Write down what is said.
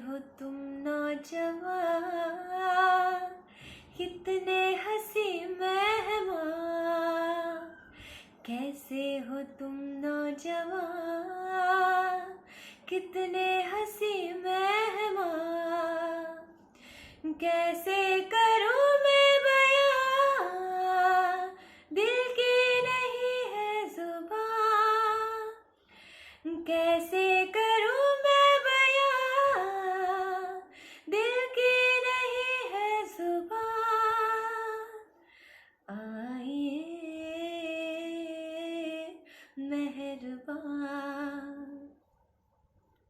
हो तुम नौजवान, कितने हंसी मेहमान। कैसे हो तुम नौजवान, कितने हंसी मेहमान। कैसे करूं मैं बयां, दिल की नहीं है जुबान। कैसे करूं मैं बयां, दिल की नहीं है जुबान। आइए मेहरबान।